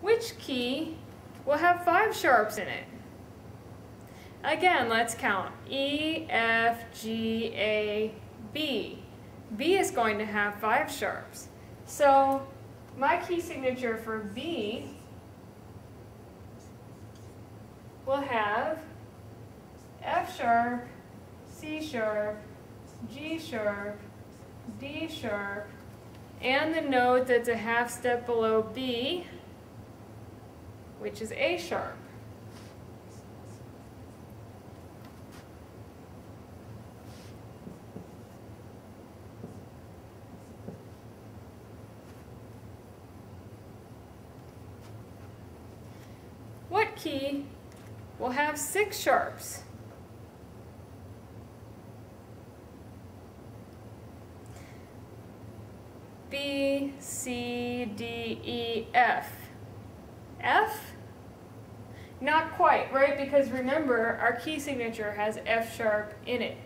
which key will have 5 sharps in it? Again, let's count. E, F, G, A, B. B is going to have 5 sharps. So my key signature for B will have F sharp, C sharp, G sharp, D sharp, and the note that's a half step below B, which is A sharp. What key will have 6 sharps? B, C, D, E, F. F? Not quite, right? Because remember, our key signature has F sharp in it.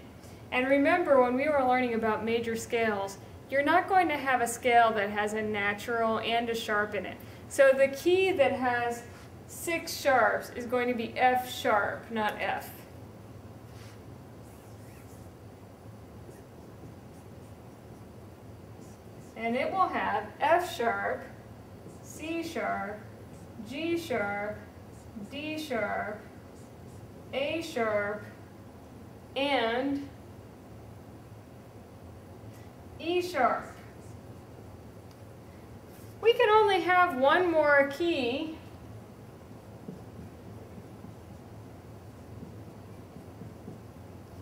And remember, when we were learning about major scales, you're not going to have a scale that has a natural and a sharp in it. So the key that has 6 sharps is going to be F sharp, not F. And it will have F sharp, C sharp, G sharp, D sharp, A sharp, and E sharp. We can only have one more key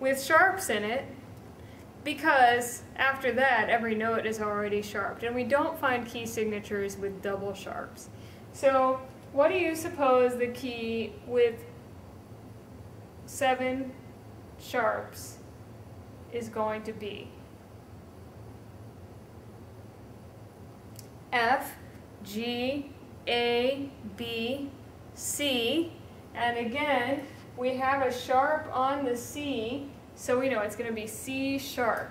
with sharps in it, because after that every note is already sharped, and we don't find key signatures with double sharps. So what do you suppose the key with 7 sharps is going to be? F, G, A, B, C, and again we have a sharp on the C, so we know it's going to be C sharp.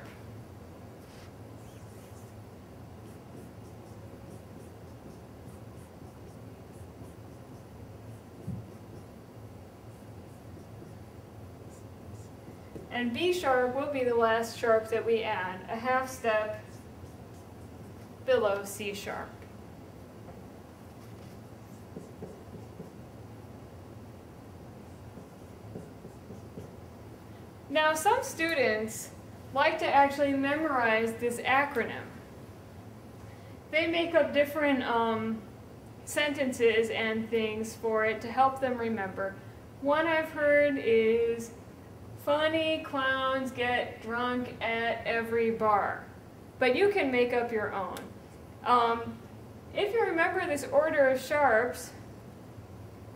And B sharp will be the last sharp that we add, a half step below C sharp. Now, some students like to actually memorize this acronym. They make up different sentences and things for it to help them remember. One I've heard is, funny clowns get drunk at every bar. But you can make up your own. If you remember this order of sharps,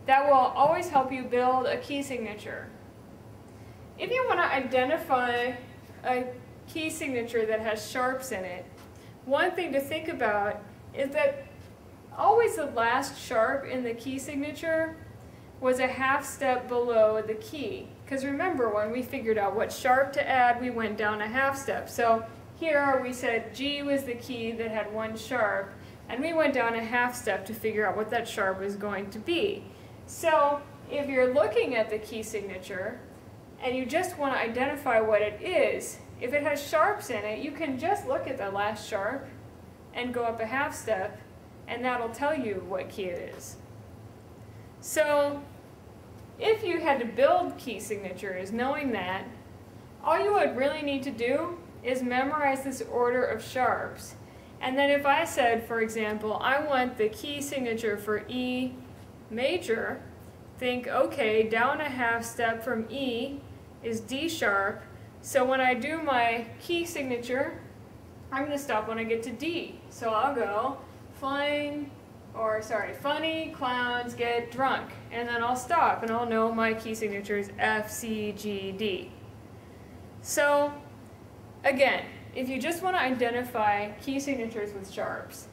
that will always help you build a key signature. If you want to identify a key signature that has sharps in it, one thing to think about is that always the last sharp in the key signature was a half step below the key. Because remember, when we figured out what sharp to add, we went down a half step. So here we said G was the key that had 1 sharp, and we went down a half step to figure out what that sharp was going to be. So if you're looking at the key signature, and you just want to identify what it is, if it has sharps in it, you can just look at the last sharp and go up a half step, and that'll tell you what key it is. So if you had to build key signatures knowing that, all you would really need to do is memorize this order of sharps. And then if I said, for example, I want the key signature for E major, think, okay, down a half step from E is D sharp, so when I do my key signature, I'm going to stop when I get to D. So I'll go, funny clowns get drunk, and then I'll stop and I'll know my key signature is F, C, G, D. So again, if you just want to identify key signatures with sharps,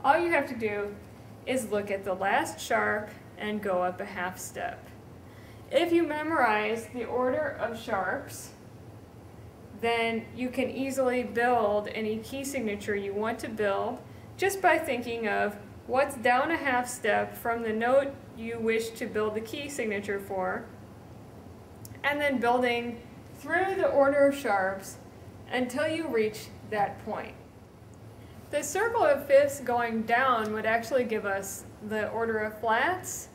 all you have to do is look at the last sharp and go up a half step. If you memorize the order of sharps, then you can easily build any key signature you want to build just by thinking of what's down a half step from the note you wish to build the key signature for, and then building through the order of sharps until you reach that point. The circle of fifths going down would actually give us the order of flats,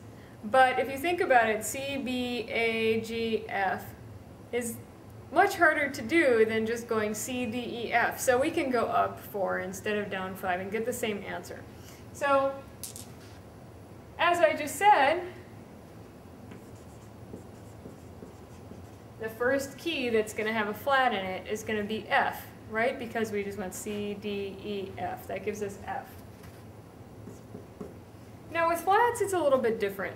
but if you think about it, C, B, A, G, F is much harder to do than just going C, D, E, F. So we can go up 4 instead of down 5 and get the same answer. So, as I just said, the first key that's going to have a flat in it is going to be F, right? Because we just went C, D, E, F. That gives us F. Now with flats, it's a little bit different.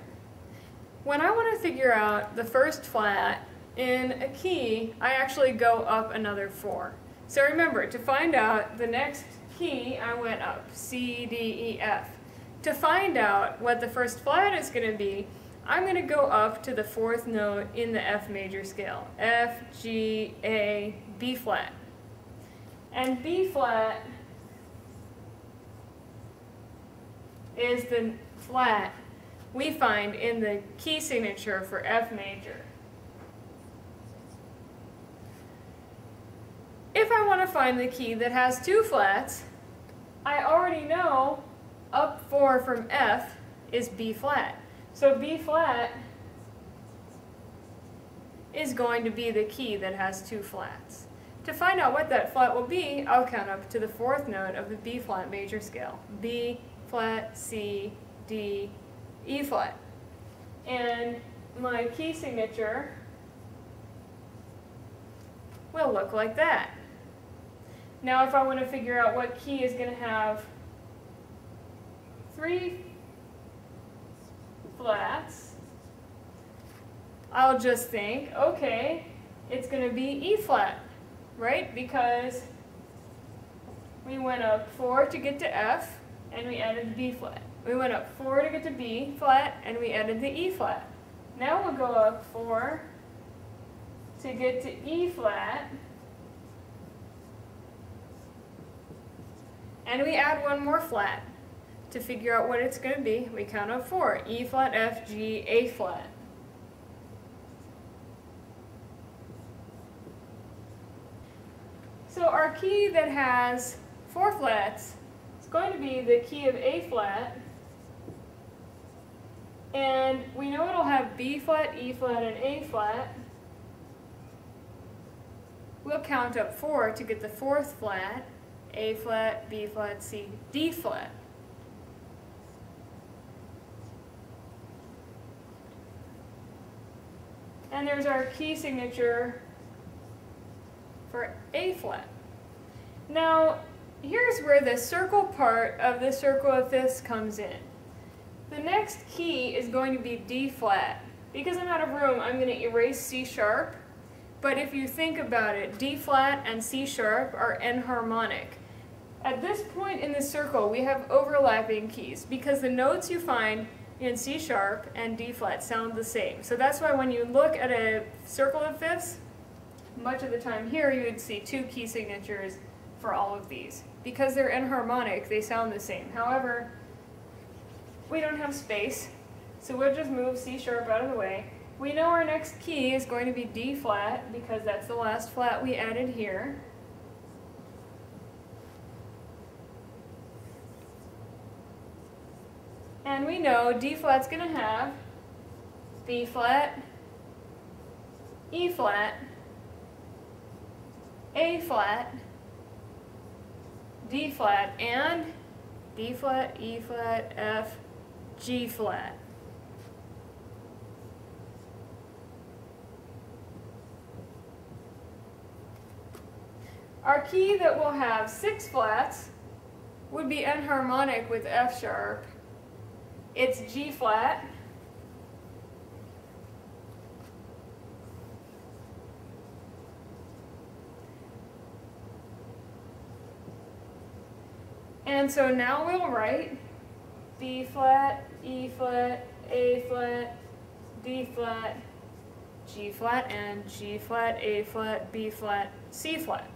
When I want to figure out the first flat in a key, I actually go up another 4. So remember, to find out the next key, I went up, C, D, E, F. To find out what the first flat is going to be, I'm going to go up to the 4th note in the F major scale, F, G, A, B flat. And B flat is the flat we find in the key signature for F major. If I want to find the key that has 2 flats, I already know up 4 from F is B flat. So B flat is going to be the key that has 2 flats. To find out what that flat will be, I'll count up to the 4th note of the B flat major scale. B flat, C, D, E flat. And my key signature will look like that. Now if I want to figure out what key is going to have 3 flats, I'll just think, okay, it's going to be E flat, right? Because we went up 4 to get to F, and we added the B flat. We went up 4 to get to B flat, and we added the E flat. Now we'll go up 4 to get to E flat, and we add one more flat. To figure out what it's going to be, we count up 4, E flat, F, G, A flat. So our key that has 4 flats is going to be the key of A flat, and we know it'll have B flat, E flat, and A flat. We'll count up 4 to get the 4th flat, A flat, B flat, C, D flat. And there's our key signature for A flat. Now, here's where the circle part of the circle of fifths comes in. The next key is going to be D flat. Because I'm out of room, I'm going to erase C sharp. But if you think about it, D flat and C sharp are enharmonic. At this point in the circle, we have overlapping keys because the notes you find in C sharp and D flat sound the same. So that's why when you look at a circle of fifths, much of the time here you would see 2 key signatures for all of these. Because they're enharmonic, they sound the same. However, we don't have space, so we'll just move C sharp out of the way. We know our next key is going to be D flat because that's the last flat we added here. And we know D flat's going to have B flat, E flat, A flat, D flat, and B flat, E flat, F, G flat. Our key that will have 6 flats would be enharmonic with F sharp. It's G flat. And so now we'll write B flat, E flat, A flat, D flat, G flat, and G flat, A flat, B flat, C flat.